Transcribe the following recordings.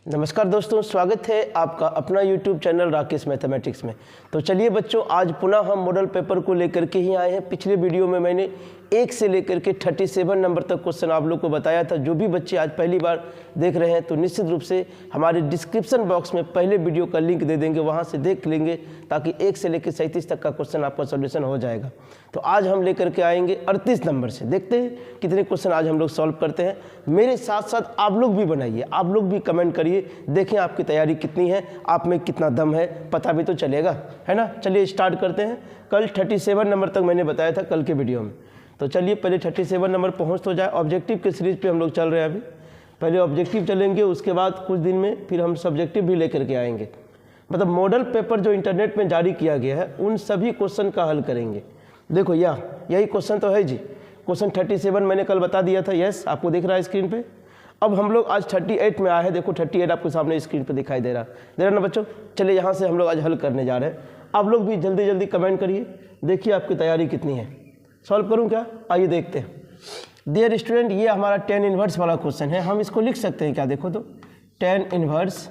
नमस्कार दोस्तों, स्वागत है आपका अपना YouTube चैनल राकेश मैथमेटिक्स में। तो चलिए बच्चों, आज पुनः हम मॉडल पेपर को लेकर के ही आए हैं। पिछले वीडियो में मैंने 1 से लेकर के 37 नंबर तक क्वेश्चन आप लोग को बताया था। जो भी बच्चे आज पहली बार देख रहे हैं तो निश्चित रूप से हमारे डिस्क्रिप्शन बॉक्स में पहले वीडियो का लिंक दे देंगे, वहाँ से देख लेंगे ताकि 1 से लेकर 37 तक का क्वेश्चन आपका सोल्यूशन हो जाएगा। तो आज हम लेकर के आएंगे 38 नंबर से। देखते हैं कितने क्वेश्चन आज हम लोग सॉल्व करते हैं। मेरे साथ साथ आप लोग भी बनाइए, आप लोग भी कमेंट करिए, देखें आपकी तैयारी कितनी है, आप में कितना दम है, पता भी तो चलेगा, है ना। चलिए स्टार्ट करते हैं। कल 37 नंबर तक मैंने बताया था कल के वीडियो में। तो चलिए पहले 37 नंबर पहुंच तो जाए। ऑब्जेक्टिव के सीरीज पे हम लोग चल रहे हैं अभी। पहले ऑब्जेक्टिव चलेंगे, उसके बाद कुछ दिन में फिर हम सब्जेक्टिव भी लेकर के आएंगे। मतलब मॉडल पेपर जो इंटरनेट में जारी किया गया है उन सभी क्वेश्चन का हल करेंगे। देखो यही क्वेश्चन तो है जी। क्वेश्चन 37 मैंने कल बता दिया था, यस आपको दिख रहा है स्क्रीन पे। अब हम लोग आज 38 में आए हैं। देखो 38 आपके सामने स्क्रीन पे दिखाई दे रहा ना बच्चों। चलिए यहाँ से हम लोग आज हल करने जा रहे हैं। आप लोग भी जल्दी जल्दी कमेंट करिए, देखिए आपकी तैयारी कितनी है। सॉल्व करूँ क्या? आइए देखते हैं। डियर स्टूडेंट, ये हमारा tan इनवर्स वाला क्वेश्चन है। हम इसको लिख सकते हैं क्या? देखो तो tan इनवर्स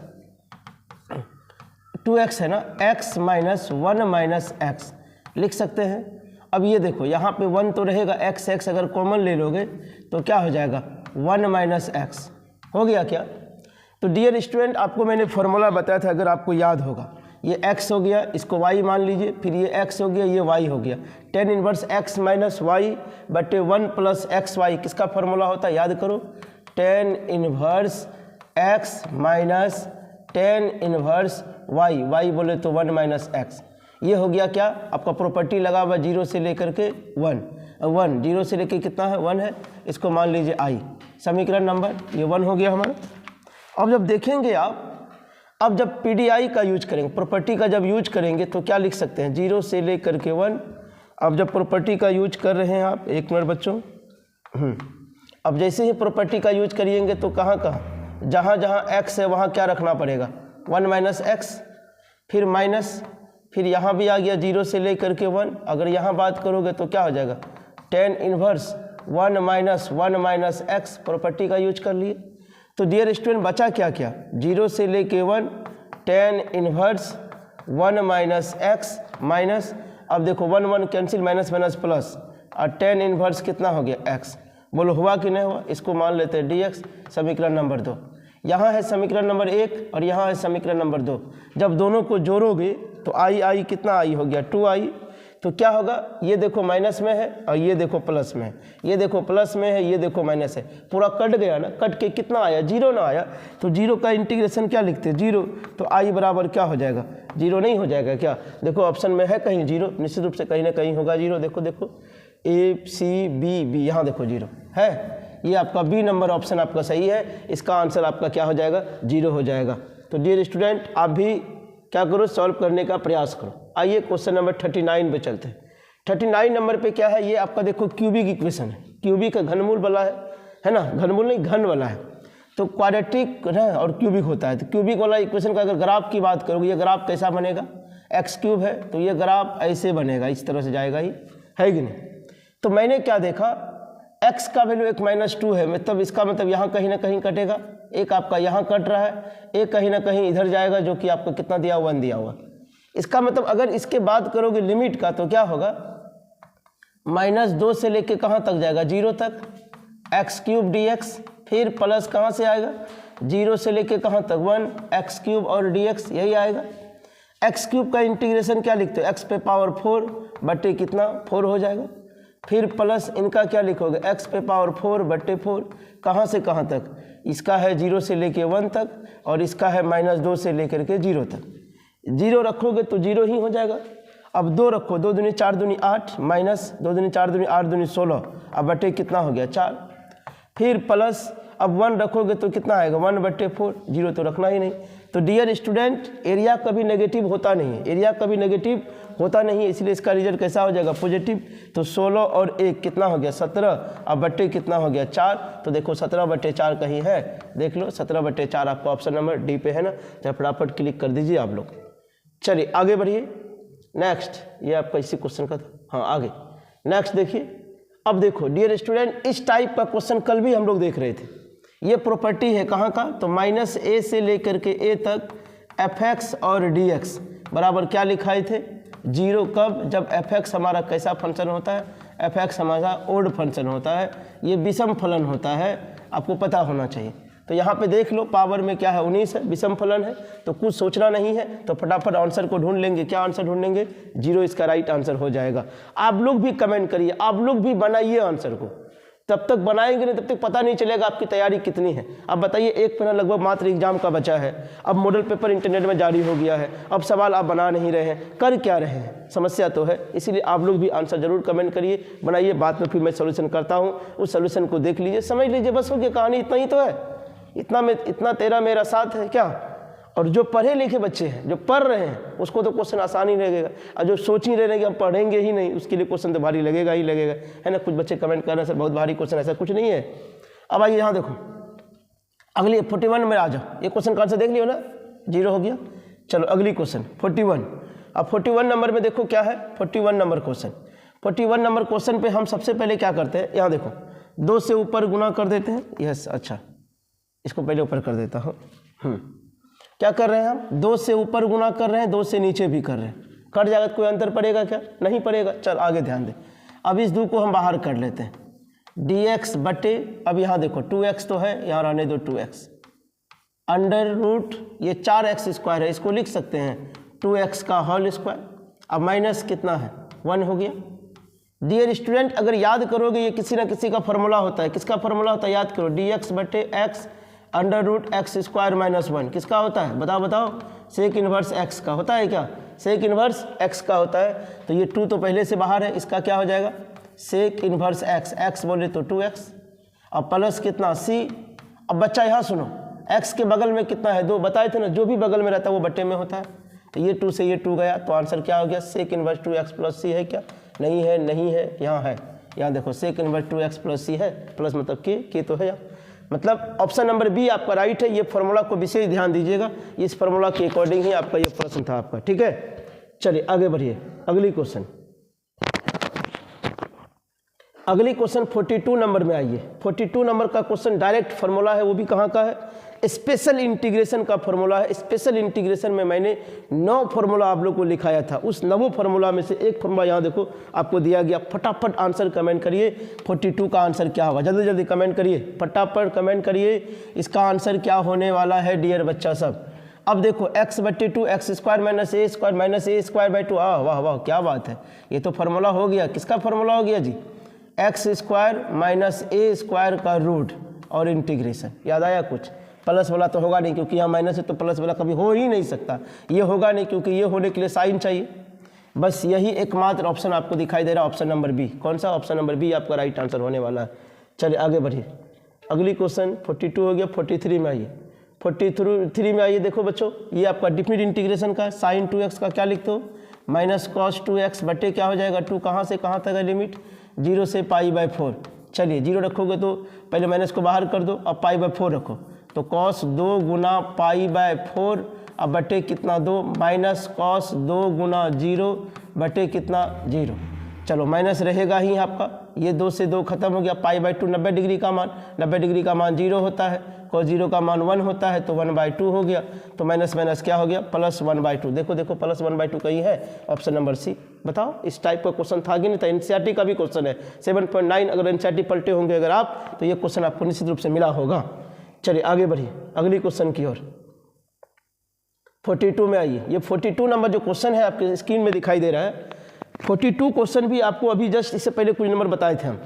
2x है ना, x माइनस 1 माइनस एक्स लिख सकते हैं। अब ये देखो यहाँ पे 1 तो रहेगा, x अगर कॉमन ले लोगे तो क्या हो जाएगा 1 माइनस एक्स। हो गया क्या? तो डियर स्टूडेंट, आपको मैंने फॉर्मूला बताया था, अगर आपको याद होगा। ये x हो गया, इसको y मान लीजिए, फिर ये x हो गया, ये y हो गया। tan inverse x minus y बटे 1 प्लस एक्स वाई किसका फॉर्मूला होता है? याद करो, tan inverse x minus tan inverse y बोले तो 1 माइनस एक्स। ये हो गया क्या? आपका प्रॉपर्टी लगा हुआ 0 से लेकर के 1, 0 से लेकर कितना है 1 है, इसको मान लीजिए i। समीकरण नंबर ये 1 हो गया हमारा। अब जब देखेंगे आप, अब जब PDI का यूज करेंगे, प्रॉपर्टी का जब यूज करेंगे तो क्या लिख सकते हैं? 0 से लेकर के 1। अब जब प्रॉपर्टी का यूज कर रहे हैं आप, एक मिनट बच्चों। अब जैसे ही प्रॉपर्टी का यूज करिएंगे तो कहाँ जहाँ जहाँ x है वहाँ क्या रखना पड़ेगा? 1 माइनस एक्स, फिर माइनस, फिर यहाँ भी आ गया 0 से लेकर के 1। अगर यहाँ बात करोगे तो क्या हो जाएगा? tan inverse 1 minus x, property का यूज कर लिए। तो डियर स्टूडेंट बचा क्या 0 से लेके 1 tan inverse 1 minus x minus, अब देखो 1 कैंसिल, माइनस माइनस प्लस, और tan इनवर्स कितना हो गया x। बोलो हुआ कि नहीं हुआ? इसको मान लेते हैं dx। समीकरण नंबर 2। यहाँ है समीकरण नंबर 1 और यहाँ है समीकरण नंबर 2। जब दोनों को जोड़ोगे तो आई कितना आई हो गया 2i। तो क्या होगा? ये देखो माइनस में है और ये देखो प्लस में है, ये देखो प्लस में है, ये देखो माइनस है। पूरा कट गया ना, कट के कितना आया? 0 ना आया। तो 0 का इंटीग्रेशन क्या लिखते हैं? 0। तो i बराबर क्या हो जाएगा? 0 नहीं हो जाएगा क्या? देखो ऑप्शन में है कहीं 0, निश्चित रूप से कहीं ना कहीं होगा 0। देखो A-C-B-B, यहाँ देखो 0 है। ये आपका बी नंबर ऑप्शन आपका सही है। इसका आंसर आपका क्या हो जाएगा? 0 हो जाएगा। तो डियर स्टूडेंट, आप भी क्या करो, सॉल्व करने का प्रयास करो। आइए क्वेश्चन नंबर 39 पे चलते हैं। 39 नंबर पे क्या है? ये आपका देखो क्यूबिक इक्वेशन है। क्यूबिक का घनमूल वाला है ना, घनमूल नहीं घन वाला है। तो क्वाड्रेटिक है और क्यूबिक होता है। तो क्यूबिक वाला इक्वेशन का अगर ग्राफ की बात करोगे, ये ग्राफ कैसा बनेगा? x³ है तो ये ग्राफ ऐसे बनेगा, इस तरह से जाएगा ही, है कि नहीं। तो मैंने क्या देखा, x का वैल्यू 1 माइनस 2 है, मतलब इसका मतलब यहाँ कहीं ना कहीं कटेगा। एक आपका यहाँ कट रहा है, एक कहीं ना कहीं इधर जाएगा, जो कि आपको कितना दिया हुआ? 1 दिया हुआ। इसका मतलब अगर इसके बाद करोगे लिमिट का तो क्या होगा? -2 से लेके कहाँ तक जाएगा? 0 तक, x³ dx, फिर प्लस कहाँ से आएगा? 0 से लेके कहाँ तक? 1 x³ और dx, यही आएगा। x³ का इंटीग्रेशन क्या लिखते हो? x पे पावर 4 बटे कितना 4 हो जाएगा। फिर प्लस इनका क्या लिखोगे? x पे पावर 4 बटे 4, कहाँ से कहाँ तक? इसका है 0 से लेके 1 तक और इसका है -2 से लेकर के 0 तक। 0 रखोगे तो 0 ही हो जाएगा। अब 2 रखो, 2 दूनी 4 दूनी 8, माइनस 2 दूनी 4 दूनी 8 दूनी 16, अब बटे कितना हो गया 4। फिर प्लस, अब 1 रखोगे तो कितना आएगा? 1 बटे 4, 0 तो रखना ही नहीं। तो डियर स्टूडेंट, एरिया कभी नेगेटिव होता नहीं है, एरिया कभी नेगेटिव होता नहीं है, इसलिए इसका रिजल्ट कैसा हो जाएगा? पॉजिटिव। तो 16 और 1 कितना हो गया? 17, अब बटे कितना हो गया 4। तो देखो 17 बटे 4 कहीं है, देख लो 17 बटे 4 आपका ऑप्शन नंबर डी पे है ना। जब फटाफट क्लिक कर दीजिए आप लोग। चलिए आगे बढ़िए। नेक्स्ट, ये आपका इसी क्वेश्चन का था। हाँ आगे नेक्स्ट देखिए। अब देखो डियर स्टूडेंट, इस टाइप का क्वेश्चन कल भी हम लोग देख रहे थे। ये प्रॉपर्टी है कहाँ का, तो माइनस ए से लेकर के ए तक एफ एक्स और डी एक्स बराबर क्या लिखाए थे, 0 कब, जब एफ एक्स हमारा कैसा फंक्शन होता है, एफ एक्स हमारा ओड फंक्शन होता है, ये विषम फलन होता है, आपको पता होना चाहिए। तो यहाँ पे देख लो पावर में क्या है 19 है, विषम फलन है, तो कुछ सोचना नहीं है, तो फटाफट आंसर को ढूंढ लेंगे। क्या आंसर ढूंढेंगे, 0 इसका राइट आंसर हो जाएगा। आप लोग भी कमेंट करिए, आप लोग भी बनाइए आंसर को, तब तक बनाएंगे नहीं तब तक पता नहीं चलेगा आपकी तैयारी कितनी है। अब बताइए एक महीना लगभग मात्र एग्जाम का बचा है, अब मॉडल पेपर इंटरनेट में जारी हो गया है, अब सवाल आप बना नहीं रहे हैं, कर क्या रहे हैं, समस्या तो है। इसीलिए आप लोग भी आंसर जरूर कमेंट करिए, बनाइए, बाद में फिर मैं सोल्यूशन करता हूँ, उस सोल्यूशन को देख लीजिए, समझ लीजिए, बस हो गया, कहानी इतना ही तो है, इतना तेरा मेरा साथ है क्या। और जो पढ़े लिखे बच्चे हैं, जो पढ़ रहे हैं, उसको तो क्वेश्चन आसान ही लगेगा, और जो सोच ही रहे हैं कि हम पढ़ेंगे ही नहीं, उसके लिए क्वेश्चन तो भारी लगेगा ही लगेगा, है ना। कुछ बच्चे कमेंट कर रहे हैं सर बहुत भारी क्वेश्चन, ऐसा कुछ नहीं है। अब आइए यहाँ देखो, अगली 41 में आ जाओ, ये क्वेश्चन का आंसर देख लियो ना, 0 हो गया। चलो अगली क्वेश्चन 41। अब 41 नंबर में देखो क्या है, 41 नंबर क्वेश्चन। 41 नंबर क्वेश्चन पे हम सबसे पहले क्या करते हैं, यहाँ देखो 2 से ऊपर गुना कर देते हैं, यस, अच्छा इसको पहले ऊपर कर देता हूँ। क्या कर रहे हैं हम, 2 से ऊपर गुना कर रहे हैं, 2 से नीचे भी कर रहे हैं, कट जाएगा तो कोई अंतर पड़ेगा क्या, नहीं पड़ेगा। चल आगे ध्यान दे, अब इस 2 को हम बाहर कर लेते हैं, dx बटे, अब यहाँ देखो 2x तो है, यहाँ रहने दो 2x, अंडर रूट ये 4x स्क्वायर है, इसको लिख सकते हैं 2x का होल स्क्वायर। अब माइनस कितना है, 1 हो गया। डियर स्टूडेंट, अगर याद करोगे ये किसी ना किसी का फॉर्मूला होता है, किसका फॉर्मूला होता है, याद करो, dx बटे x under root x square minus 1, किसका होता है, बताओ, सेक इन्वर्स x का होता है क्या, सेक इन्वर्स x का होता है। तो ये 2 तो पहले से बाहर है, इसका क्या हो जाएगा, सेक इन्वर्स x बोले तो 2x, अब प्लस कितना c। अब बच्चा यहाँ सुनो, x के बगल में कितना है, 2, बताए थे ना, जो भी बगल में रहता है वो बट्टे में होता है, तो ये 2 से ये 2 गया, तो आंसर क्या हो गया, सेक इन्वर्स 2x प्लस c है क्या, नहीं है, नहीं है, यहाँ है, यहाँ देखो sec inverse 2x plus c है, प्लस मतलब के तो है यहाँ, मतलब ऑप्शन नंबर बी आपका राइट है। ये फार्मूला को विशेष ध्यान दीजिएगा, इस फार्मूला के अकॉर्डिंग ही आपका ये प्रश्न था आपका, ठीक है। चलिए आगे बढ़िए, अगली क्वेश्चन 42 नंबर में आइए। 42 नंबर का क्वेश्चन डायरेक्ट फार्मूला है, वो भी कहाँ का है, स्पेशल इंटीग्रेशन का फार्मूला है। स्पेशल इंटीग्रेशन में मैंने 9 फार्मूला आप लोग को लिखाया था, उस 9 फार्मूला में से एक फार्मूला यहाँ देखो आपको दिया गया। फटाफट आंसर कमेंट करिए, 42 का आंसर क्या होगा, जल्दी जल्दी कमेंट करिए, फटाफट कमेंट करिए, इसका आंसर क्या होने वाला है डियर बच्चा सब। अब देखो x बट्टे 2 x square minus A square minus A square by 2, वाह वाह क्या बात है, ये तो फार्मूला हो गया, किसका फार्मूला हो गया जी, एक्स स्क्वायर माइनस ए स्क्वायर का रूट और इंटीग्रेशन। याद आया कुछ, प्लस वाला तो होगा नहीं क्योंकि यहाँ माइनस है, तो प्लस वाला कभी हो ही नहीं सकता, ये होगा नहीं क्योंकि ये होने के लिए साइन चाहिए। बस यही एकमात्र ऑप्शन आपको दिखाई दे रहा है, ऑप्शन नंबर बी। कौन सा, ऑप्शन नंबर बी आपका राइट आंसर होने वाला है। चलिए आगे बढ़िए, अगली क्वेश्चन 42 हो गया, 43 में आइए। 43 में आइए, देखो बच्चों ये आपका डिफिनिट इंटीग्रेशन का साइन 2x का क्या लिखते हो, माइनस कॉस 2x बटे क्या हो जाएगा 2, कहाँ से कहाँ तक है लिमिट, 0 से π/4। चलिए 0 रखोगे तो पहले माइनस को बाहर कर दो, अब π/4 रखो, तो कॉस 2 गुना π/4, अब बटे कितना 2, माइनस कॉस 2 गुना 0 बटे कितना 0। चलो माइनस रहेगा ही आपका, ये 2 से 2 खत्म हो गया, π/2 90 डिग्री का मान, 90 डिग्री का मान 0 होता है, cos 0 का मान 1 होता है, तो 1/2 हो गया, तो माइनस माइनस क्या हो गया प्लस 1/2। देखो देखो प्लस 1/2 कहीं है, ऑप्शन नंबर सी। बताओ इस टाइप का क्वेश्चन था कि नहीं था, एनसीईआरटी का भी क्वेश्चन है 7.9, अगर एनसीईआरटी पलटे होंगे अगर आप, तो ये क्वेश्चन आपको निश्चित रूप से मिला होगा। चलिए आगे बढ़िए अगली क्वेश्चन की ओर, 42 में आइए। ये 42 नंबर जो क्वेश्चन है आपके स्क्रीन में दिखाई दे रहा है, 42 क्वेश्चन भी आपको अभी जस्ट इससे पहले कुछ नंबर बताए थे हम।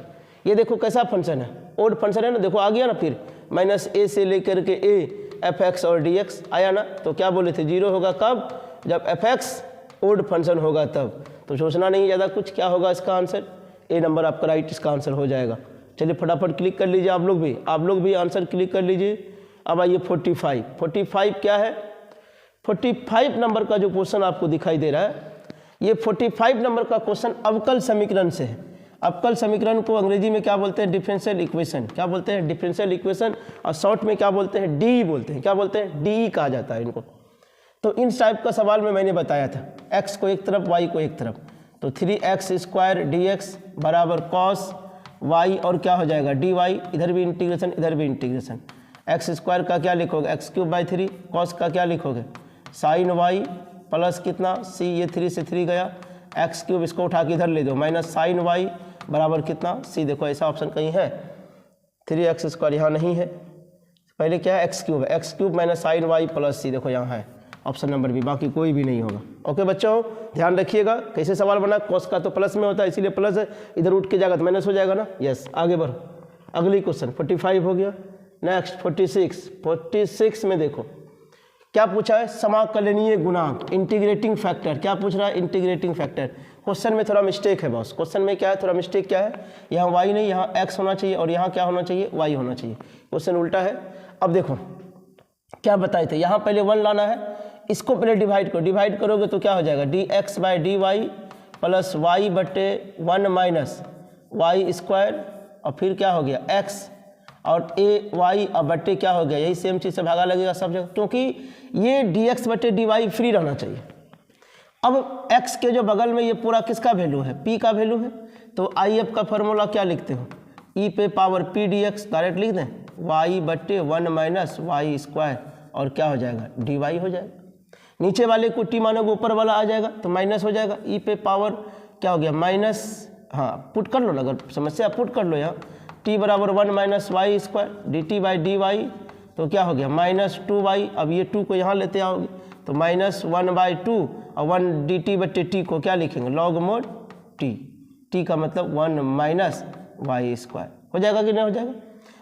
ये देखो कैसा फंक्शन है, ओड फंक्शन है ना, देखो आ गया ना, फिर माइनस ए से लेकर के ए एफ एक्स और डी एक्स आया ना, तो क्या बोले थे 0 होगा कब, जब एफ एक्स ओड फंक्शन होगा तब। तो सोचना नहीं ज़्यादा कुछ, क्या होगा इसका आंसर, ए नंबर आपका राइट इसका आंसर हो जाएगा। चलिए फटाफट क्लिक कर लीजिए, आप लोग भी आंसर क्लिक कर लीजिए। अब आइए 45 क्या है, 45 नंबर का जो क्वेश्चन आपको दिखाई दे रहा है, ये 45 नंबर का क्वेश्चन अवकल समीकरण से है। अवकल समीकरण को अंग्रेजी में क्या बोलते हैं, डिफरेंशियल इक्वेशन। क्या बोलते हैं, डिफरेंशियल इक्वेशन, और शॉर्ट में क्या बोलते हैं, डी बोलते हैं। क्या बोलते हैं, डी कहा जाता है इनको। तो इन टाइप का सवाल में मैंने बताया था, एक्स को एक तरफ वाई को एक तरफ, तो 3x स्क्वायर डी एक्स बराबर कॉस वाई और क्या हो जाएगा dy, इधर भी इंटीग्रेशन इधर भी इंटीग्रेशन, एक्स स्क्वायर का क्या लिखोगे, एक्स क्यूब बाई 3, कॉस का क्या लिखोगे, साइन वाई प्लस कितना सी, ये 3 से 3 गया, एक्स क्यूब इसको उठा के इधर ले दो, माइनस साइन वाई बराबर कितना सी। देखो ऐसा ऑप्शन कहीं है, 3x स्क्वायर यहाँ नहीं है, पहले क्या है एक्स क्यूब है, x cube minus sine y plus c, देखो यहाँ है ऑप्शन नंबर बी, बाकी कोई भी नहीं होगा। ओके बच्चों ध्यान रखिएगा कैसे सवाल बना, कॉस का तो प्लस में होता है इसीलिए प्लस है, इधर उठ के जाएगा तो माइनस हो जाएगा ना। यस आगे बढ़ो, अगली क्वेश्चन 45 हो गया। नेक्स्ट 46 में देखो क्या पूछा है, समाकलनीय गुणांक, इंटीग्रेटिंग फैक्टर। क्या पूछ रहा है, इंटीग्रेटिंग फैक्टर। क्वेश्चन में थोड़ा मिस्टेक है बॉस, क्वेश्चन में क्या है थोड़ा मिस्टेक, क्या है यहाँ y नहीं, यहाँ x होना चाहिए और यहाँ क्या होना चाहिए, y होना चाहिए, क्वेश्चन उल्टा है। अब देखो क्या बताए थे, यहाँ पहले 1 लाना है, इसको पहले डिवाइड करो, डिवाइड करोगे तो क्या हो जाएगा, dx by d y plus y बटे 1 माइनस वाई स्क्वायर, और फिर क्या हो गया x और ए वाई अब बट्टे क्या हो गया, यही सेम चीज़ से भागा लगेगा सब जगह, क्योंकि ये dx बटे डी वाई फ्री रहना चाहिए। अब x के जो बगल में ये पूरा किसका वैल्यू है, p का वैल्यू है, तो IF का फॉर्मूला क्या लिखते हो, e पे पावर p dx, डायरेक्ट लिख दें y बट्टे 1 माइनस वाई स्क्वायर, और क्या हो जाएगा dy हो जाएगा। नीचे वाले को t मानोगे ऊपर वाला आ जाएगा तो माइनस हो जाएगा, e पे पावर क्या हो गया माइनस, हाँ पुट कर लो, अगर समस्या पुट कर लो यहाँ, t बराबर 1 minus y square d t by d y, तो क्या हो गया माइनस 2y, अब ये 2 को यहाँ लेते आओगे तो माइनस 1/2 और 1 डी टी बट्टे टी को क्या लिखेंगे लॉग मोड t का मतलब 1 माइनस वाई स्क्वायर, हो जाएगा कि नहीं हो जाएगा।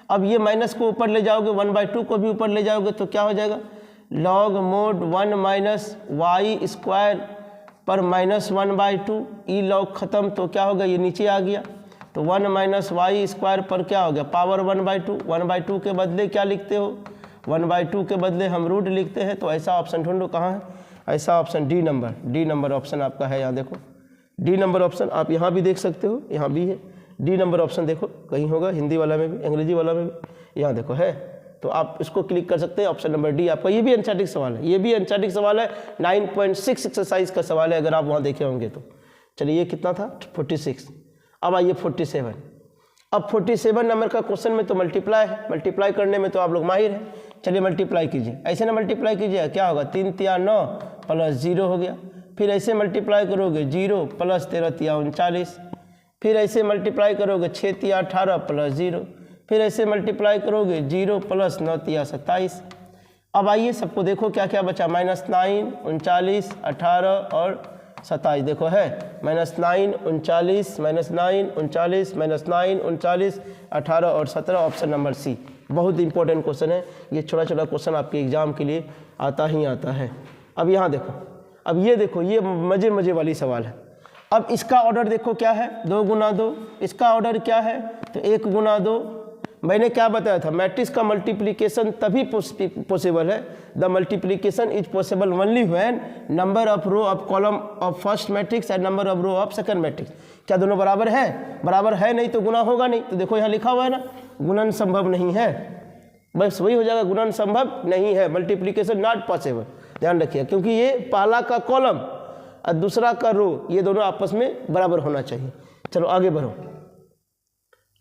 अब ये माइनस को ऊपर ले जाओगे, 1/2 को भी ऊपर ले जाओगे तो क्या हो जाएगा log mod 1 minus y square पर माइनस 1/2, ई लॉग खत्म तो क्या होगा ये नीचे आ गया, तो 1 माइनस वाई स्क्वायर पर क्या हो गया पावर 1/2, 1/2 के बदले क्या लिखते हो, 1/2 के बदले हम रूट लिखते हैं, तो ऐसा ऑप्शन ढूंढो कहाँ है, ऐसा ऑप्शन डी नंबर ऑप्शन आपका है, यहाँ देखो डी नंबर ऑप्शन, आप यहाँ भी देख सकते हो, यहाँ भी है डी नंबर ऑप्शन, देखो कहीं होगा हिंदी वाला में भी, अंग्रेजी वाला में भी, यहाँ देखो है, तो आप इसको क्लिक कर सकते हैं, ऑप्शन नंबर डी आपका। ये भी एनसीईआरटी सवाल है, ये भी एनसीईआरटी सवाल है, 9.6 एक्सरसाइज का सवाल है, अगर आप वहाँ देखे होंगे तो। चलिए ये कितना था 46, अब आइए 47। अब 47 नंबर का क्वेश्चन में तो मल्टीप्लाई है, मल्टीप्लाई करने में तो आप लोग माहिर हैं, चलिए मल्टीप्लाई कीजिए, ऐसे ना मल्टीप्लाई कीजिए, क्या होगा 3 तिया 9 प्लस 0 हो गया, फिर ऐसे मल्टीप्लाई करोगे 0 प्लस 13 तिया 39, फिर ऐसे मल्टीप्लाई करोगे 6 तिया 18 प्लस 0, फिर ऐसे मल्टीप्लाई करोगे 0 प्लस 9 तिया 27। अब आइए सबको देखो क्या क्या बचा, -9 39 18 और 27, देखो है -9 39 -9 39 -9 39 18 और 17, ऑप्शन नंबर सी। बहुत इंपॉर्टेंट क्वेश्चन है ये, छोटा छोटा क्वेश्चन आपके एग्जाम के लिए आता ही आता है। अब यहाँ देखो, अब ये देखो ये मज़े वाली सवाल है। अब इसका ऑर्डर देखो क्या है, 2 गुना 2, इसका ऑर्डर क्या है तो 1 गुना 2। मैंने क्या बताया था, मैट्रिक्स का मल्टीप्लिकेशन तभी पॉसिबल है, the multiplication is possible only when number of row of column of first matrix and number of row of second matrix. क्या दोनों बराबर है, बराबर है नहीं तो गुना होगा नहीं, तो देखो यहाँ लिखा हुआ है ना गुणन संभव नहीं है, बस वही हो जाएगा गुणन संभव नहीं है, मल्टीप्लिकेशन नॉट पॉसिबल। ध्यान रखिए क्योंकि ये पहला का कॉलम और दूसरा का रो ये दोनों आपस में बराबर होना चाहिए। चलो आगे बढ़ो,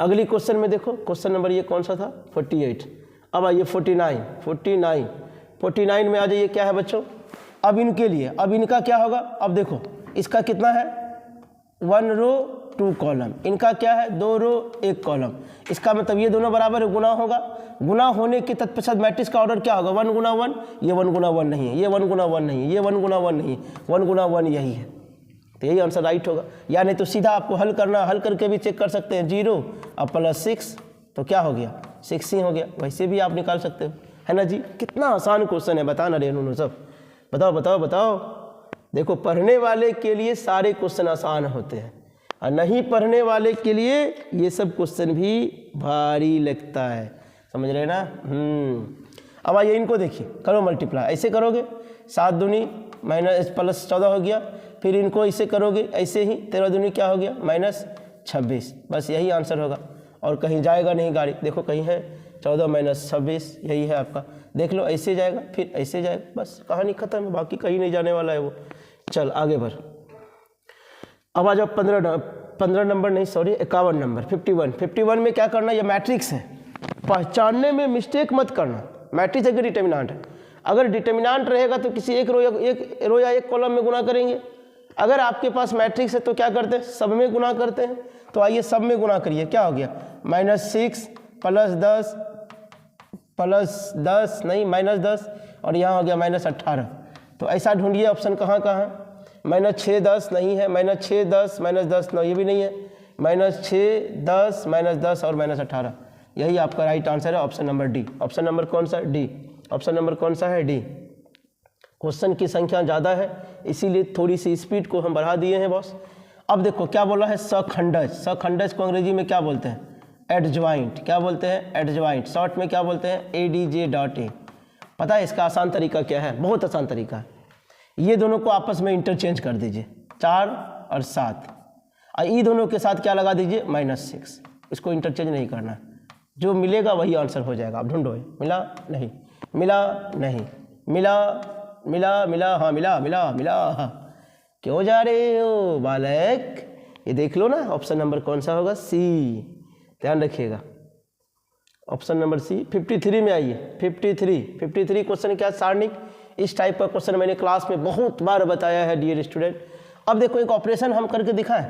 अगली क्वेश्चन में देखो, क्वेश्चन नंबर ये कौन सा था 48। अब आइए 49 में आ जाइए, क्या है बच्चों, अब इनके लिए, अब इनका क्या होगा, अब देखो इसका कितना है 1 रो 2 कॉलम, इनका क्या है 2 रो 1 कॉलम, इसका मतलब ये दोनों बराबर है, गुना होगा, गुना होने के तत्पश्चात मैट्रिक्स का ऑर्डर क्या होगा 1 गुना 1, ये 1 गुना 1 नहीं है, ये 1 गुना 1 नहीं है, ये 1 गुना 1 नहीं है, 1 गुना 1 यही है, तो यही आंसर राइट होगा। या नहीं तो सीधा आपको हल करना, हल करके भी चेक कर सकते हैं, 0 और +6 तो क्या हो गया 6 ही हो गया, वैसे भी आप निकाल सकते हो, है ना जी। कितना आसान क्वेश्चन है, बता ना रेनू सब, बताओ। देखो पढ़ने वाले के लिए सारे क्वेश्चन आसान होते हैं और नहीं पढ़ने वाले के लिए ये सब क्वेश्चन भी भारी लगता है, समझ रहे ना। अब आइए इनको देखिए, करो मल्टीप्लाई, ऐसे करोगे 7 दूनी -+14 हो गया, फिर इनको ऐसे करोगे ऐसे ही 13 दूनी क्या हो गया -26, बस यही आंसर होगा और कहीं जाएगा नहीं गाड़ी, देखो कहीं है 14 - 26 यही है आपका, देख लो ऐसे जाएगा फिर ऐसे जाएगा, बस कहानी खत्म है, बाकी कहीं नहीं जाने वाला है वो। चल आगे बढ़, अब आ जाओ 15 नंबर नहीं सॉरी 51 नंबर 51 में क्या करना है, ये मैट्रिक्स है, पहचानने में मिस्टेक मत करना। मैट्रिक्स अगर डिटर्मिनेंट है, अगर डिटर्मिनेंट रहेगा तो किसी एक रो या एक कॉलम में गुना करेंगे। अगर आपके पास मैट्रिक्स है तो क्या करते हैं, सब में गुना करते हैं। तो आइए सब में गुना करिए, क्या हो गया -6 +10 नहीं -10 और यहाँ हो गया -18। तो ऐसा ढूंढिए ऑप्शन कहाँ कहाँ है। -6 10 नहीं है, -6 10 -10 9 ये भी नहीं है, -6 10 -10 और -18 यही आपका राइट आंसर है, option number D. Option number कौन सा है, डी। ऑप्शन नंबर कौन सा है, डी। क्वेश्चन की संख्या ज़्यादा है इसीलिए थोड़ी सी स्पीड को हम बढ़ा दिए हैं बॉस। अब देखो क्या बोला है, सखंडज। सखंडज को अंग्रेजी में क्या बोलते हैं, एडजॉइंट। क्या बोलते हैं, एडजॉइंट। शॉर्ट में क्या बोलते हैं, ADJ.A। पता है इसका आसान तरीका क्या है, बहुत आसान तरीका है। ये दोनों को आपस में इंटरचेंज कर दीजिए, 4 और 7, और ये दोनों के साथ क्या लगा दीजिए, -6। इसको इंटरचेंज नहीं करना, जो मिलेगा वही आंसर हो जाएगा। आप ढूंढो, मिला नहीं, मिला नहीं, मिला, हाँ मिला। क्यों जा रहे हो बालक, ये देख लो ना ऑप्शन नंबर कौन सा होगा, सी। ध्यान रखिएगा ऑप्शन नंबर सी। 53 में आइए, 53 क्वेश्चन क्या, सारणिक। इस टाइप का क्वेश्चन मैंने क्लास में बहुत बार बताया है डियर स्टूडेंट। अब देखो एक ऑपरेशन हम करके दिखाएं,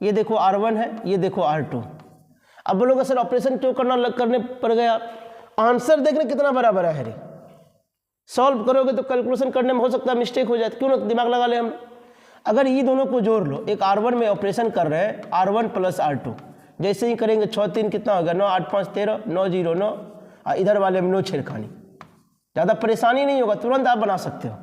ये देखो R1 है, ये देखो R2। अब बोलोगे सर ऑपरेशन क्यों करने पड़ गया, आंसर देखने कितना बड़ा बड़ा है रे। सॉल्व करोगे तो कैलकुलेशन करने में हो सकता है मिस्टेक हो जाए, क्यों ना दिमाग लगा ले हम। अगर ये दोनों को जोड़ लो, एक R1 में ऑपरेशन कर रहे हैं, R1 + R2, जैसे ही करेंगे 6 3 कितना हो गया, 9 8 5 13, 9 0 9, और इधर वाले में 9 छेड़खानी। ज़्यादा परेशानी नहीं होगा, तुरंत आप बना सकते हो।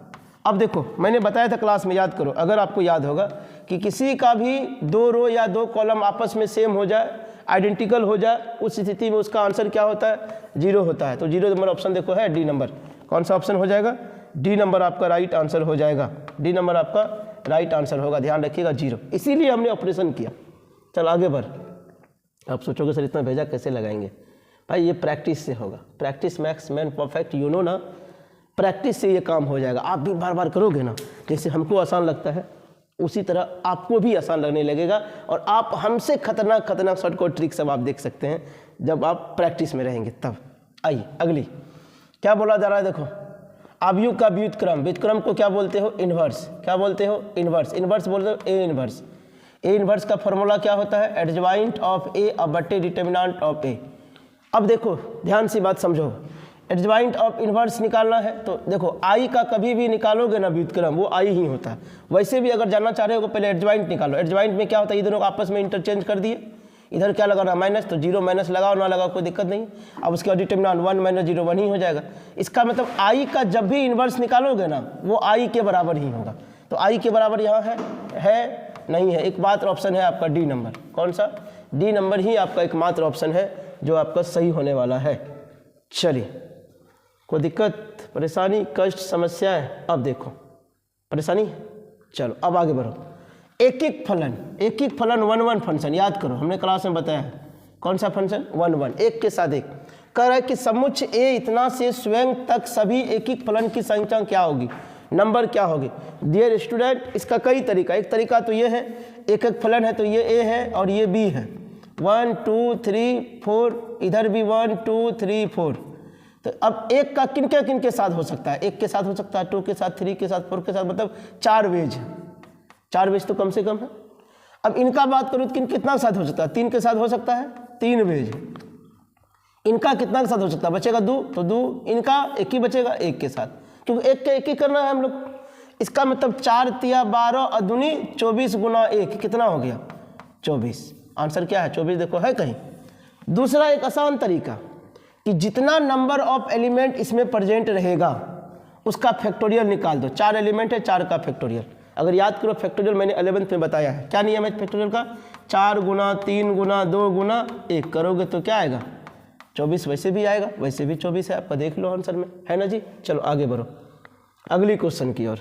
अब देखो मैंने बताया था क्लास में, याद करो, अगर आपको याद होगा कि किसी का भी 2 रो या 2 कॉलम आपस में सेम हो जाए, आइडेंटिकल हो जाए, उस स्थिति में उसका आंसर क्या होता है, 0 होता है। तो 0 नंबर ऑप्शन देखो है डी नंबर। कौन सा ऑप्शन हो जाएगा, डी नंबर आपका राइट आंसर हो जाएगा। डी नंबर आपका राइट आंसर होगा, ध्यान रखिएगा 0। इसीलिए हमने ऑपरेशन किया। चल आगे बढ़। आप सोचोगे सर इतना भेजा कैसे लगाएंगे, भाई ये प्रैक्टिस से होगा। Practice max man perfect, you know ना। प्रैक्टिस से ये काम हो जाएगा। आप भी बार बार करोगे ना, जैसे हमको आसान लगता है उसी तरह आपको भी आसान लगने लगेगा, और आप हमसे खतरनाक शॉर्टकट ट्रिक सब आप देख सकते हैं जब आप प्रैक्टिस में रहेंगे तब। आइए अगली, क्या बोला जा रहा है, देखो अवयव का व्युत्क्रम। व्युत्क्रम को क्या बोलते हो, इन्वर्स। क्या बोलते हो, इन्वर्स। इन्वर्स बोलते हो ए इन्वर्स। ए इन्वर्स का फॉर्मूला क्या होता है, एडजॉइंट ऑफ ए बटे डिटर्मिनेंट ऑफ ए। अब देखो ध्यान से बात समझो, एडजॉइंट ऑफ इन्वर्स निकालना है तो देखो आई का कभी भी निकालोगे ना व्युत्क्रम, वो आई ही होता है। वैसे भी अगर जानना चाह रहे हो पहले एडजॉइंट निकालो। एडजॉइंट में क्या होता है, ये दोनों को आपस में इंटरचेंज कर दिए, इधर क्या लगाना माइनस, तो 0 माइनस लगाओ ना लगाओ कोई दिक्कत नहीं। अब उसके बाद डिटर्मिनेंट 1 - 0 1 ही हो जाएगा। इसका मतलब आई का जब भी इन्वर्स निकालोगे ना वो आई के बराबर ही होगा। तो आई के बराबर यहाँ है नहीं है, एक मात्र ऑप्शन है आपका डी नंबर। कौन सा, डी नंबर ही आपका एकमात्र ऑप्शन है जो आपका सही होने वाला है। चलिए, कोई दिक्कत, परेशानी, कष्ट, समस्याएं, अब देखो परेशानी, चलो अब आगे बढ़ो। एक एक फलन 1 फंक्शन याद करो, हमने क्लास में बताया है। कौन सा फंक्शन, 1 एक के साथ एक। कह रहा है कि समुच्चय ए इतना से स्वयं तक सभी एक फलन की संख्या क्या होगी, नंबर क्या होगी। डियर स्टूडेंट, इसका कई तरीका, एक तरीका तो ये है, एक फलन है तो ये ए है और ये बी है, 1 2 3 4, इधर भी 1 2 3 4। तो अब एक का किन के साथ हो सकता है, एक के साथ हो सकता है, 2 के साथ, 3 के साथ, 4 के साथ, मतलब 4 वेज है। 4 वेज तो कम से कम है। अब इनका बात करूँ तो कितना साथ हो सकता है, 3 के साथ हो सकता है, 3 वेज। इनका कितना के साथ हो सकता है, बचेगा 2, तो 2, इनका एक ही बचेगा 1 के साथ, क्योंकि एक के एक ही करना है हम लोग। इसका मतलब 4 तिया 12 और दूनी 24 गुना 1 कितना हो गया, 24। आंसर क्या है, 24 देखो है कहीं। दूसरा एक आसान तरीका कि जितना नंबर ऑफ एलिमेंट इसमें प्रेजेंट रहेगा उसका फैक्टोरियल निकाल दो। 4 एलिमेंट है, 4 का फैक्टोरियल। अगर याद करो फैक्टोरियल मैंने 11th में बताया है, क्या नियम है फैक्टोरियल का, 4 गुना 3 गुना 2 गुना 1 करोगे तो क्या आएगा, 24। वैसे भी आएगा, वैसे भी 24 है आपका, देख लो आंसर में, है ना जी। चलो आगे बढ़ो अगली क्वेश्चन की ओर।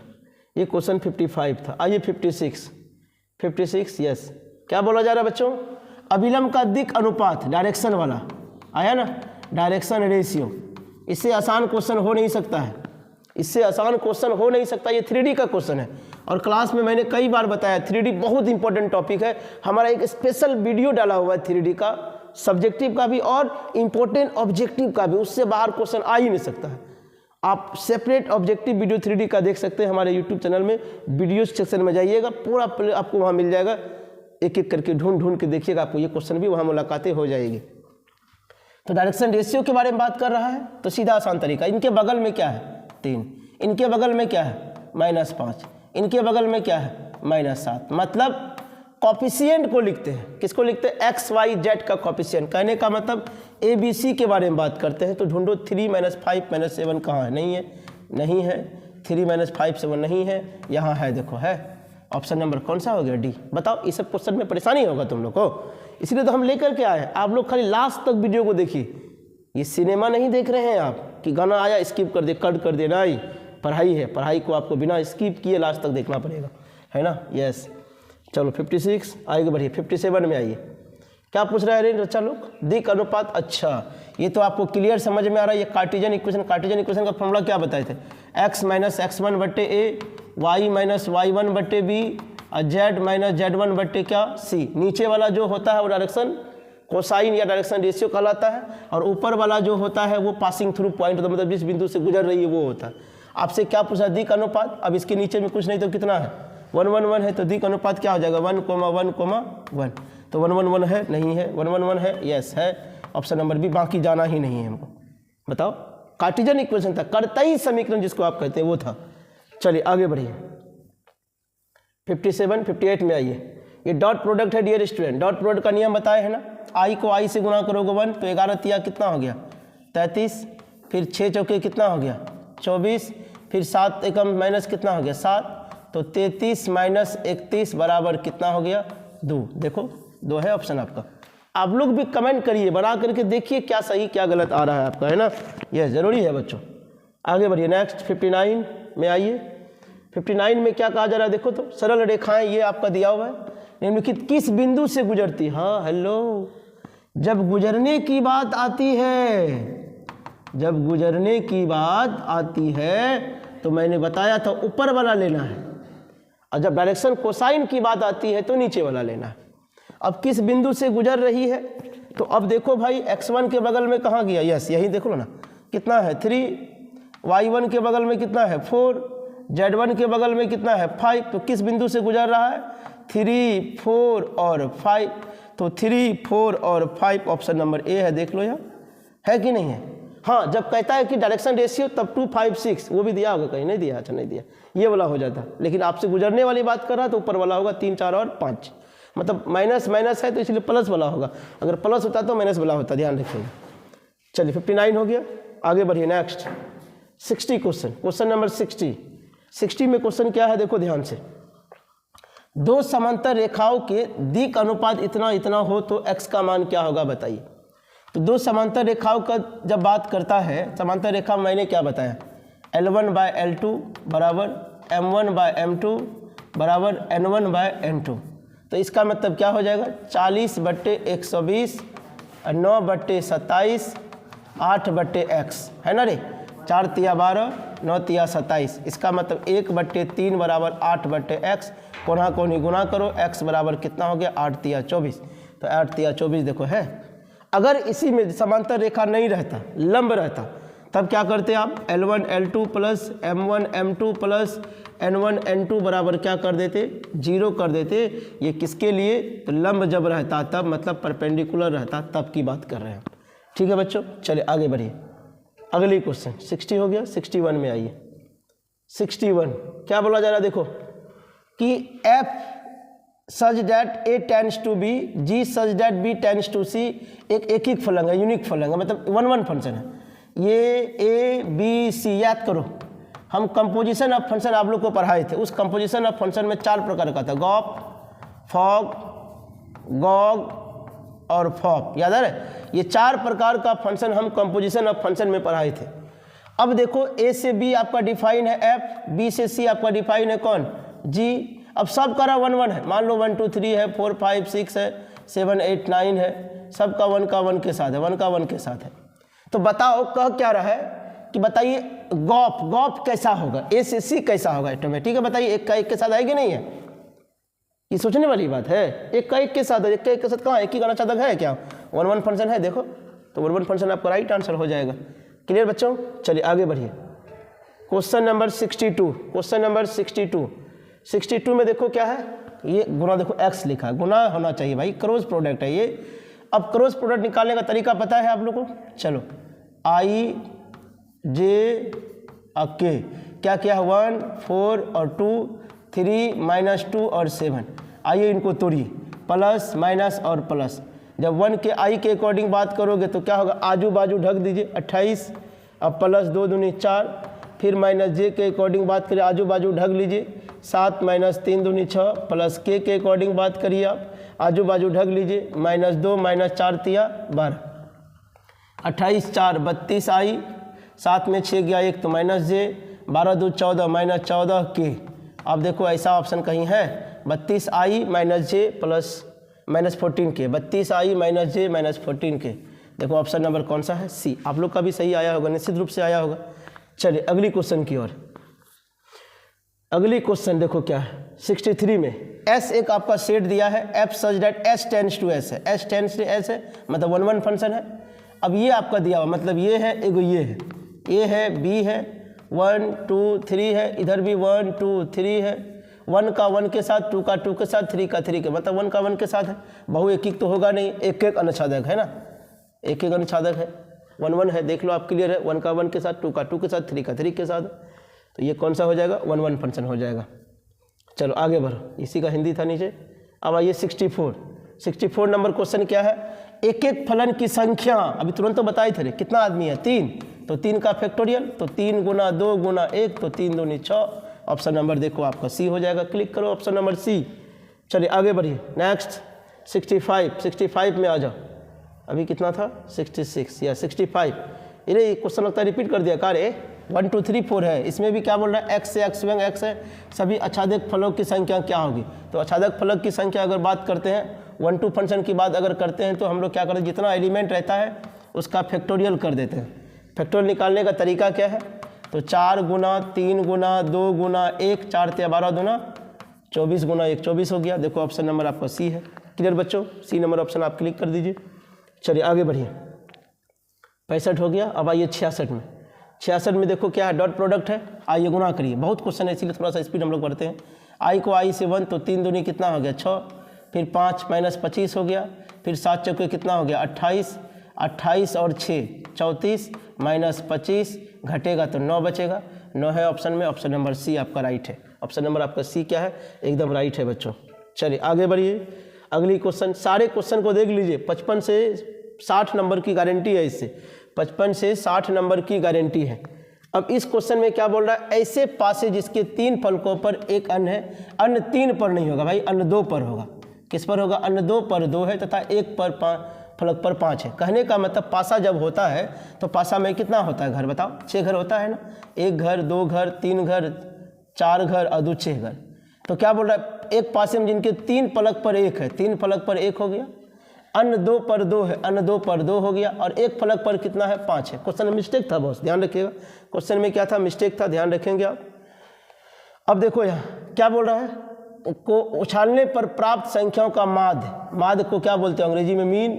ये क्वेश्चन 55 था, आइए 56 यस। क्या बोला जा रहा है बच्चों, अभिलंब का दिक् अनुपात, डायरेक्शन वाला आया ना, डायरेक्शन रेशियो। इससे आसान क्वेश्चन हो नहीं सकता है, इससे आसान क्वेश्चन हो नहीं सकता। ये 3D का क्वेश्चन है और क्लास में मैंने कई बार बताया 3D बहुत इंपॉर्टेंट टॉपिक है। हमारा एक स्पेशल वीडियो डाला हुआ है 3D का, सब्जेक्टिव का भी और इम्पोर्टेंट ऑब्जेक्टिव का भी, उससे बाहर क्वेश्चन आ ही नहीं सकता है। आप सेपरेट ऑब्जेक्टिव वीडियो 3D का देख सकते हैं हमारे यूट्यूब चैनल में, वीडियो सेक्शन में जाइएगा, पूरा आपको वहाँ मिल जाएगा, एक एक करके ढूंढ के देखिएगा, आपको ये क्वेश्चन भी वहाँ मुलाकातें हो जाएगी। तो डायरेक्शन रेशियो के बारे में बात कर रहा है, तो सीधा आसान तरीका, इनके बगल में क्या है 3, इनके बगल में क्या है -5, इनके बगल में क्या है -7, मतलब कॉफिशिएंट को लिखते हैं, किसको लिखते हैं XYZ का कॉफिशिएंट। कहने का मतलब ABC के बारे में बात करते हैं, तो ढूंढो 3 - 5 - 7 कहाँ है, नहीं है, नहीं है, 3 - 5 7 नहीं है, यहाँ है, देखो है, ऑप्शन नंबर कौन सा हो गया D। बताओ, इस सब क्वेश्चन में परेशानी होगा तुम लोग को, इसलिए तो हम लेकर के आए हैं। आप लोग खाली लास्ट तक वीडियो को देखिए, ये सिनेमा नहीं देख रहे हैं आप कि गाना आया स्किप कर दे, कट कर दे, नहीं, पढ़ाई है, पढ़ाई को आपको बिना स्किप किए लास्ट तक देखना पड़ेगा, है ना। यस, चलो 56 आगे बढ़िए, 57 में आइए। क्या पूछ रहा है रे बच्चा लोग, दिक् अनुपात। अच्छा, ये तो आपको क्लियर समझ में आ रहा है, ये कार्टेशियन इक्वेशन, कार्टेशियन इक्वेशन का फॉर्मूला क्या बताए थे, x - x1 बट्टे a, y - y1 बट्टे b और z - z1 बट्टे क्या c। नीचे वाला जो होता है वो डायरेक्शन कोसाइन या डायरेक्शन रेशियो कहलाता है, और ऊपर वाला जो होता है वो पासिंग थ्रू पॉइंट, मतलब जिस बिंदु से गुजर रही है वो होता है। आपसे क्या पूछा, दिक् अनुपात। अब इसके नीचे में कुछ नहीं तो कितना है 1 1 1 है, तो दिक् अनुपात क्या हो जाएगा 1, 1, 1। तो 1 1 1 है, नहीं है, 1 1 1 है, यस है, ऑप्शन नंबर बी, बाकी जाना ही नहीं है हमको। बताओ, कार्टेशियन इक्वेशन था, कर्तयी समीकरण जिसको आप कहते हैं वो था। चलिए आगे बढ़िए, 57 58 में आइए। ये डॉट प्रोडक्ट है डियर स्टूडेंट, डॉट प्रोडक्ट का नियम बताए है ना, आई को आई से गुना करोगे 1, तो 11 तिया कितना हो गया 33, फिर 6 चौके कितना हो गया 24, फिर 7 एकम माइनस कितना हो गया 7, तो 33 - 31 बराबर कितना हो गया 2। देखो 2 है ऑप्शन आपका। आप लोग भी कमेंट करिए, बना करके देखिए क्या सही क्या गलत आ रहा है आपका, है ना, यह ज़रूरी है बच्चों। आगे बढ़िए, नेक्स्ट 59 में आइए। 59 में क्या कहा जा रहा है, देखो तो, सरल रेखाएं ये आपका दिया हुआ है, निम्नलिखित किस बिंदु से गुजरती। हाँ हेलो, जब गुजरने की बात आती है, जब गुजरने की बात आती है तो मैंने बताया था ऊपर वाला लेना है, और जब डायरेक्शन कोसाइन की बात आती है तो नीचे वाला लेना है। अब किस बिंदु से गुजर रही है, तो अब देखो भाई x1 के बगल में कहाँ गया, यस यही देख लो ना, कितना है 3, y1 के बगल में कितना है 4, z1 के बगल में कितना है 5, तो किस बिंदु से गुजर रहा है 3, 4 और 5, तो 3, 4 और 5 ऑप्शन नंबर ए है, देख लो यार, है कि नहीं है। हाँ, जब कहता है कि डायरेक्शन रेशियो तब 2 5 6, वो भी दिया होगा कहीं, नहीं दिया, अच्छा नहीं दिया, ये वाला हो जाता, लेकिन आपसे गुजरने वाली बात कर रहा है तो ऊपर वाला होगा 3 4 और 5, मतलब माइनस माइनस है तो इसलिए प्लस वाला होगा, अगर प्लस होता तो माइनस वाला होता, ध्यान रखिएगा। चलिए 59 हो गया, आगे बढ़िए नेक्स्ट 60 क्वेश्चन नंबर 60 में क्वेश्चन क्या है, देखो ध्यान से। दो समांतर रेखाओं के दिक् अनुपात इतना इतना हो तो x का मान क्या होगा बताइए। तो दो समांतर रेखाओं का जब बात करता है, समांतर रेखा मैंने क्या बताया, L1/L2 बराबर M1/M2 बराबर N1/N2, तो इसका मतलब क्या हो जाएगा 40/120 और 9/27 8/x, है ना रे, 4 तिया 12 9 तिया 27, इसका मतलब 1/3 बराबर 8/x, कोना कोनी गुना करो, x बराबर कितना हो गया 8 तिया 24, तो 8 तिया 24 देखो है। अगर इसी में समांतर रेखा नहीं रहता, लंब रहता, तब क्या करते आप, L1 L2 plus M1 M2 plus N1 N2 बराबर क्या कर देते 0 कर देते। ये किसके लिए, तो लंब जब रहता तब, मतलब परपेंडिकुलर रहता तब की बात कर रहे हैं, ठीक है बच्चों। चलिए आगे बढ़िए, अगली क्वेश्चन 60 हो गया, 61 में आइए। 61 क्या बोला जा रहा है, देखो कि F such that A tends to B, G such that B tends to C, एक एक फलन है, यूनिक फलन है, मतलब 1 1 फंक्शन है। ये A B C याद करो, हम कंपोजिशन ऑफ फंक्शन आप लोग को पढ़ाए थे, उस कंपोजिशन ऑफ फंक्शन में 4 प्रकार का था, गॉप, फॉग, गॉग और फॉप, याद है। ये 4 प्रकार का फंक्शन हम कंपोजिशन ऑफ फंक्शन में पढ़ाए थे। अब देखो A से B आपका डिफाइन है F, B से C आपका डिफाइन है कौन G। अब सब का 1 1 है, मान लो 1 2 3 है, 4 5 6 है, 7 8 9 है, सबका 1 का 1 के साथ है, 1 का 1 के साथ है। तो बताओ कह क्या रहा है कि बताइए गॉप कैसा होगा, A से C कैसा होगा ऑटोमेटिक है, बताइए एक का एक के साथ है कि नहीं है, ये सोचने वाली बात है। एक का एक के साथ है, एक का एक के साथ कहाँ, एक ही गाना चादक है क्या, वन वन फंक्शन है देखो, तो वन वन फंक्शन आपका राइट आंसर हो जाएगा। क्लियर बच्चों, चलिए आगे बढ़िए। क्वेश्चन नंबर 62, क्वेश्चन नंबर 62 में देखो क्या है, ये गुना देखो x लिखा है, गुना होना चाहिए भाई, क्रॉस प्रोडक्ट है ये। अब क्रॉस प्रोडक्ट निकालने का तरीका पता है आप लोगों को, चलो i j k क्या क्या है 1 4 और 2 3 -2 और 7, आइए इनको तोड़िए, प्लस माइनस और प्लस। जब 1 के i के अकॉर्डिंग बात करोगे तो क्या होगा, आजू बाजू ढक दीजिए 28, अब प्लस 2 दूनी 4, फिर माइनस j के अकॉर्डिंग बात करिए, आजू बाजू ढक लीजिए 7 - 3 दूनी 6, प्लस k के अकॉर्डिंग बात करिए आप, आजू बाजू ढक लीजिए -2 - 4 तिया 12, 28 4 32 आई, 7 में 6 गया 1 तो माइनस j, 12 2 14 -14 के। अब देखो ऐसा ऑप्शन कहीं है, 32 आई -j प्लस -14 के, 32 आई -j -14 के। देखो ऑप्शन नंबर कौन सा है, सी। आप लोग का भी सही आया होगा, निश्चित रूप से आया होगा। चलिए अगली क्वेश्चन की ओर। अगली क्वेश्चन देखो क्या है, 63 में S एक आपका सेट दिया है, F such that S tends to S है, S टेंड्स टू S है मतलब वन वन फंक्शन है। अब ये आपका दिया हुआ मतलब ये है, एगो ये है, A है B है, 1 2 3 है, इधर भी 1 2 3 है, 1 का 1 के साथ, 2 का 2 के साथ, 3 का 3 के, मतलब 1 का 1 के साथ है। बहु एक एक तो होगा नहीं, एक एक अनुच्छेदक है ना, एक एक अनुच्छेदक है, 1 1 है, देख लो आप क्लियर है, 1 का 1 के साथ, 2 का 2 के साथ, 3 का 3 के साथ, तो ये कौन सा हो जाएगा, 1 1 फंक्शन हो जाएगा। चलो आगे बढ़ो, इसी का हिंदी था नीचे। अब आइए 64 नंबर क्वेश्चन क्या है, एक एक फलन की संख्या, अभी तुरंत तो बताए थे, कितना आदमी है 3, तो 3 का फैक्टोरियल, तो 3 गुना 2 गुना 1, तो 3 दूनी 6। ऑप्शन नंबर देखो आपका सी हो जाएगा, क्लिक करो ऑप्शन नंबर सी। चलिए आगे बढ़िए, नेक्स्ट 65 में आ जाओ। अभी कितना था 66 या 65, ये क्वेश्चन लगता है रिपीट कर दिया, कार्य 1 2 3 4 है, इसमें भी क्या बोल रहा है, x से x व्यंग x है, सभी आच्छादित फलों की संख्या क्या होगी। तो आच्छादक फलक की संख्या अगर बात करते हैं, 1 2 फंक्शन की बात अगर करते हैं तो हम लोग क्या करते हैं, जितना एलिमेंट रहता है उसका फैक्टोरियल कर देते हैं। फैक्टोरियल निकालने का तरीका क्या है, तो 4 गुना 3 गुना 2 गुना 1, 4 × 12 दूना 24 गुना 1 24 हो गया। देखो ऑप्शन नंबर आपका सी है। क्लियर बच्चों, सी नंबर ऑप्शन आप क्लिक कर दीजिए। चलिए आगे बढ़िए, 65 हो गया। अब आइए 66 में देखो क्या है, डॉट प्रोडक्ट है, आइए गुना करिए, बहुत क्वेश्चन है इसीलिए थोड़ा सा स्पीड हम लोग बढ़ते हैं। आई को आई से 1, तो 3 दूनी कितना हो गया 6, फिर 5 - 25 हो गया, फिर 7 चौके कितना हो गया 28, 28 और 6 34 -25 घटेगा तो 9 बचेगा, 9 है ऑप्शन में, ऑप्शन नंबर सी आपका राइट है। ऑप्शन नंबर आपका सी क्या है, एकदम राइट है बच्चों। चलिए आगे बढ़िए, अगली क्वेश्चन, सारे क्वेश्चन को देख लीजिए, 55 से 60 नंबर की गारंटी है, इससे 55 से 60 नंबर की गारंटी है। अब इस क्वेश्चन में क्या बोल रहा है, ऐसे पासे जिसके 3 फलकों पर एक अन्न है, अन्न 3 पर नहीं होगा भाई, अन्न 2 पर होगा। किस पर होगा, अन्न 2 पर 2 है तथा 1 पर फलक पर 5 है। कहने का मतलब पासा जब होता है तो पासा में कितना होता है घर, बताओ 6 घर होता है ना, 1 घर 2 घर 3 घर 4 घर और 2 6 घर। तो क्या बोल रहा है, एक पासे में जिनके 3 फलक पर 1 है, 3 फलक पर 1 हो गया, अन्न 2 पर 2 है, अन्न 2 पर 2 हो गया, और 1 फलक पर कितना है 5 है। क्वेश्चन में मिस्टेक था बॉस, ध्यान रखिएगा, क्वेश्चन में क्या था, मिस्टेक था, ध्यान रखेंगे आप। अब देखो यहाँ क्या बोल रहा है, को उछालने पर प्राप्त संख्याओं का माध्य को क्या बोलते हो अंग्रेजी में, मीन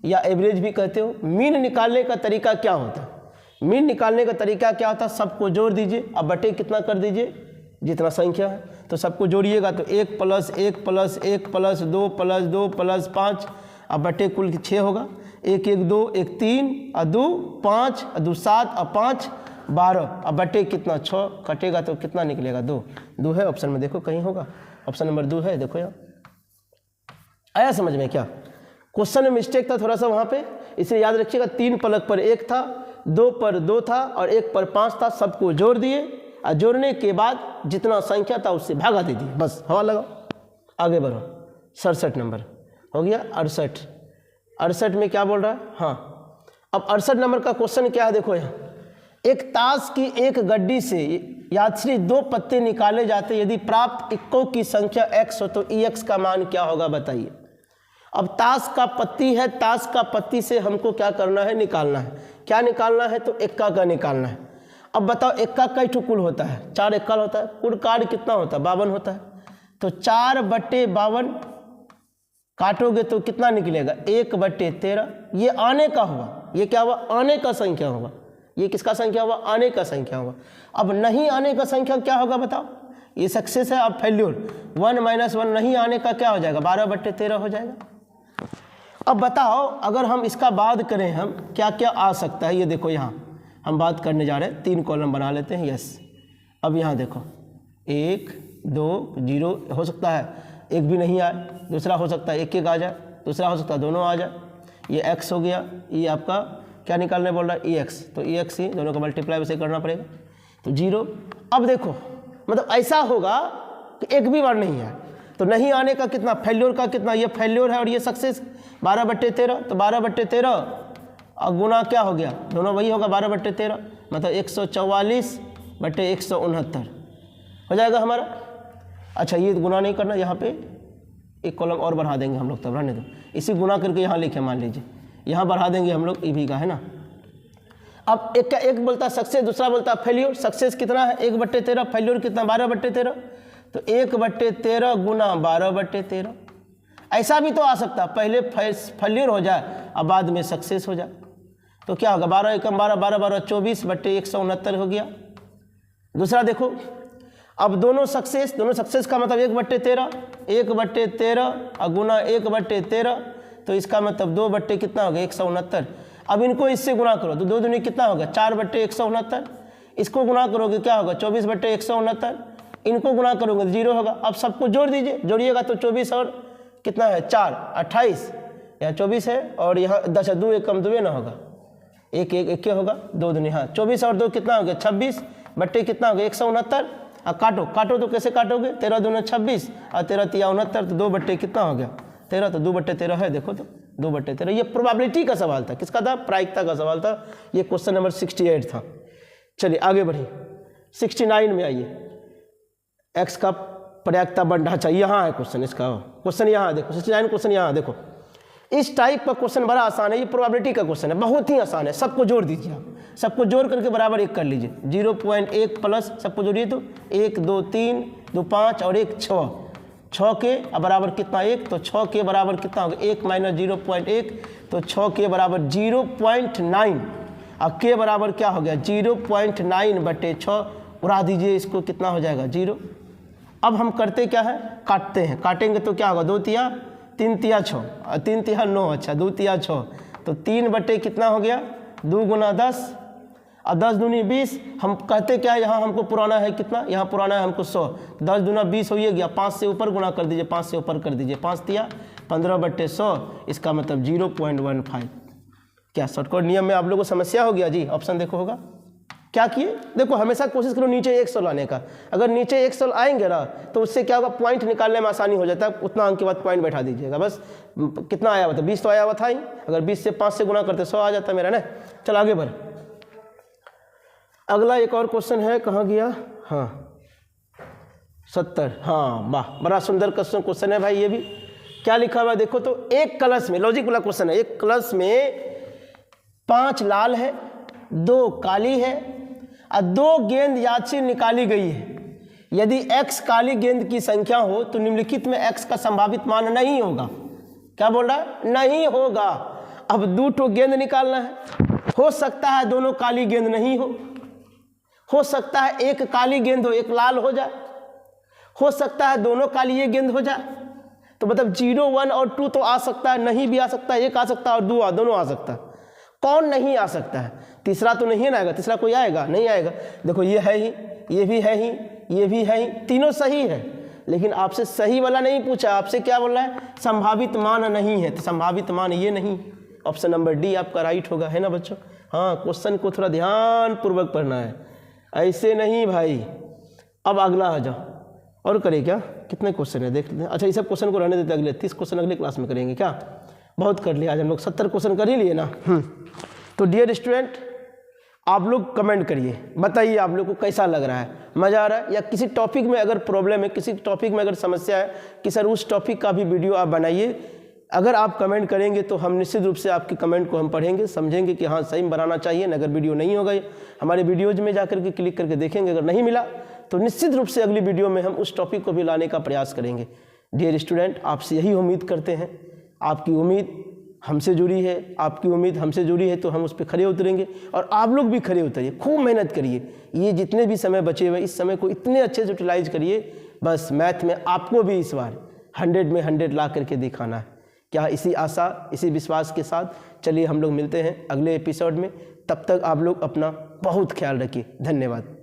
या एवरेज भी कहते हो। मीन निकालने का तरीका क्या होता है, मीन निकालने का तरीका क्या होता है, सबको जोड़ दीजिए, अब बटे कितना कर दीजिए, जितना संख्या है तो सबको जोड़िएगा, तो 1 + 1 + 1 + 2 + 2 + 5, अब बटे कुल 6 होगा, 1 1 2 1 3 और 2 5 और 2 7 और 5 12, अब बटे कितना 6, कटेगा तो कितना निकलेगा 2 है ऑप्शन में, देखो कहीं होगा, ऑप्शन नंबर 2 है। देखो यहाँ आया समझ में, क्या क्वेश्चन में मिस्टेक था थोड़ा सा वहाँ पे, इसलिए याद रखिएगा 3 फलक पर 1 था, 2 पर 2 था और 1 पर 5 था, सबको जोड़ दिए और जोड़ने के बाद जितना संख्या था उससे भागा दे दिए, बस हवा लगाओ, आगे बढ़ो। 67 नंबर हो गया, 68 में क्या बोल रहा है, हाँ अब 68 नंबर का क्वेश्चन क्या है, देखो यहाँ, एक ताश की एक गड्डी से यात्री 2 पत्ते निकाले जाते, यदि प्राप्त इक्कों की संख्या x हो तो EX का मान क्या होगा बताइए। अब ताश का पत्ती है, ताश का पत्ती से हमको क्या करना है, निकालना है, क्या निकालना है, तो इक्का का निकालना है। अब बताओ इक्का कई ठो कुल होता है, 4 इक्का होता है, कुल कार्ड कितना होता है 52 होता है, तो 4/52 काटोगे तो कितना निकलेगा 1/13। ये आने का हुआ, ये क्या हुआ आने का संख्या होगा। ये किसका संख्या हुआ आने का संख्या होगा। अब नहीं आने का संख्या क्या होगा बताओ, ये सक्सेस है। अब फेल्योर 1 - 1 नहीं आने का क्या हो जाएगा 12/13 हो जाएगा। अब बताओ अगर हम इसका बाद करें हम क्या क्या आ सकता है। ये देखो यहाँ हम बात करने जा रहे हैं, 3 कॉलम बना लेते हैं। यस, अब यहाँ देखो 1 2 0 हो सकता है, एक भी नहीं आए। दूसरा हो सकता है 1 आ जाए, दूसरा हो सकता है दोनों आ जाए। ये x हो गया, ये आपका क्या निकालने बोल रहा है ex, तो ex ही दोनों का मल्टीप्लाई वैसे करना पड़ेगा तो 0। अब देखो मतलब ऐसा होगा कि एक भी बार नहीं है तो नहीं आने का कितना, फेल्योर का कितना, ये फेल्योर है और ये सक्सेस 12/13। तो 12/13 और गुना क्या हो गया, दोनों वही होगा 12/13, मतलब 144/169 हो जाएगा हमारा। अच्छा ये गुना नहीं करना, यहाँ पे एक कॉलम और बढ़ा देंगे हम लोग, तब रहने दो, इसी गुना करके यहाँ लिखे, मान लीजिए यहाँ बढ़ा देंगे हम लोग, ई का है ना। अब एक का एक बोलता सक्सेस, दूसरा बोलता फेल्योर। सक्सेस कितना है 1/13, फेल्योर कितना 12/13, तो 1/13 गुना 12/13। ऐसा भी तो आ सकता है पहले फेल्योर हो जाए और बाद में सक्सेस हो जाए, तो क्या होगा 12 एकम 12, 12 12 24/169 हो गया। दूसरा देखो, अब दोनों सक्सेस का मतलब 1/13, 1/13 और गुना 1/13, तो इसका मतलब 2 कितना हो गया 169। अब इनको इससे गुना करो तो 2 दूनी कितना होगा 4/169। इसको गुना करोगे क्या होगा 24/169। इनको गुना करोगे तो 0 होगा। अब सबको जोड़ दीजिए, जोड़िएगा तो 24 और कितना है 4 28, यहाँ 24 है और यहाँ 10 2 एकम 2 ना होगा, 1 1 1 होगा, 2 दूनी हाँ 24 और 2 कितना हो गया 26 बट्टे कितना हो गया 169। और काटो तो कैसे काटोगे 13 दूना 26 और 13 तिया 69, तो 2 कितना हो गया 13, तो 2/13 है। देखो तो 2/13। ये प्रोबेबिलिटी का सवाल था, किसका था प्रायिकता का सवाल था। ये क्वेश्चन नंबर 68 था। चलिए आगे बढ़िए, 69 में आइए। x का प्रायिकता बढ़ना चाहिए, यहाँ है क्वेश्चन, इसका क्वेश्चन यहाँ देखो 69 क्वेश्चन यहाँ देखो। इस टाइप का क्वेश्चन बड़ा आसान है, ये प्रोबेबिलिटी का क्वेश्चन है, बहुत ही आसान है। सबको जोड़ दीजिए, आप सबको जोड़ करके बराबर 1 कर लीजिए। 0.1 प्लस सबको जोड़िए तो 1 2 3 2 5 और 1 6, 6 के बराबर कितना 1, तो 6 के बराबर कितना होगा 1 - 0.1, तो 6 के बराबर 0.9 और के बराबर क्या हो गया 0.9/6, उड़ा दीजिए इसको, कितना हो जाएगा 0। अब हम करते क्या है, काटते हैं। काटेंगे तो क्या होगा 2 तिया 3 तिया 6 और 3 तिया 9, अच्छा 2 तिया 6, तो 3 कितना हो गया 2 गुना 10 और 10 दूनी 20। हम कहते क्या है, यहाँ हमको पुराना है कितना, यहाँ पुराना है हमको 100, 10 दूना 20 हो गया, 5 से ऊपर गुना कर दीजिए, 5 से ऊपर कर दीजिए, 5 तिया 15/100, इसका मतलब 0.15। क्या शॉर्टकट नियम में आप लोगों को समस्या हो गया जी। ऑप्शन देखो होगा क्या किए, देखो हमेशा कोशिश करो नीचे 100 लाने का। अगर नीचे 100 आएंगे ना तो उससे क्या होगा पॉइंट निकालने में आसानी हो जाता है, उतना अंक के बाद पॉइंट बैठा दीजिएगा। बस कितना आया हुआ था 20 तो आया हुआ था ही, अगर 20 से 5 से गुना करते 100 आ जाता मेरा ना। चल आगे बढ़, अगला एक और क्वेश्चन है, कहाँ गया, हाँ 70, हाँ वाह बड़ा सुंदर क्वेश्चन है भाई। ये भी क्या लिखा हुआ है देखो तो, एक कलश में, लॉजिक वाला क्वेश्चन है, एक कलश में 5 लाल है 2 काली है और 2 गेंद याद से निकाली गई है। यदि x काली गेंद की संख्या हो तो निम्नलिखित में x का संभावित मान नहीं होगा। क्या बोल रहा है, नहीं होगा। अब 2 गेंद निकालना है, हो सकता है दोनों काली गेंद नहीं हो सकता है एक काली गेंद हो एक लाल हो जाए, हो सकता है दोनों काली ये गेंद हो जाए। तो मतलब 0 1 और 2 तो आ सकता है, नहीं भी आ सकता है, एक आ सकता है और 2 दोनों आ सकता है। कौन नहीं आ सकता है, तीसरा तो नहीं ना आएगा, तीसरा कोई आएगा नहीं आएगा। देखो ये है ही, ये भी है ही, ये भी है ही, तीनों सही है, लेकिन आपसे सही वाला नहीं पूछा, आपसे क्या बोल रहा है संभावित मान नहीं है, तो संभावित मान ये नहीं, ऑप्शन नंबर डी आपका राइट होगा, है ना बच्चों। हाँ क्वेश्चन को थोड़ा ध्यान पूर्वक पढ़ना है, ऐसे नहीं भाई। अब अगला आ जाओ, और करें क्या, कितने क्वेश्चन है देख लेते हैं। अच्छा ये सब क्वेश्चन को रहने देते, अगले 30 क्वेश्चन अगले क्लास में करेंगे, क्या बहुत कर लिया आज हम लोग, 70 क्वेश्चन कर ही लिए ना। तो डियर स्टूडेंट आप लोग कमेंट करिए, बताइए आप लोग को कैसा लग रहा है, मज़ा आ रहा है, या किसी टॉपिक में अगर प्रॉब्लम है, किसी टॉपिक में अगर समस्या है कि सर उस टॉपिक का भी वीडियो आप बनाइए। अगर आप कमेंट करेंगे तो हम निश्चित रूप से आपके कमेंट को हम पढ़ेंगे, समझेंगे कि हाँ सही में बनाना चाहिए। अगर वीडियो नहीं होगा हमारे वीडियोज में जाकर के क्लिक करके देखेंगे, अगर नहीं मिला तो निश्चित रूप से अगली वीडियो में हम उस टॉपिक को भी लाने का प्रयास करेंगे। डियर स्टूडेंट आपसे यही उम्मीद करते हैं आपकी उम्मीद हमसे जुड़ी है, आपकी उम्मीद हमसे जुड़ी है, तो हम उस पर खरे उतरेंगे और आप लोग भी खरे उतरिए, खूब मेहनत करिए। ये जितने भी समय बचे हुए इस समय को इतने अच्छे से यूटिलाइज करिए, बस मैथ में आपको भी इस बार 100 में 100 ला करके दिखाना है। क्या इसी आशा, इसी विश्वास के साथ चलिए हम लोग मिलते हैं अगले एपिसोड में। तब तक आप लोग अपना बहुत ख्याल रखिए। धन्यवाद।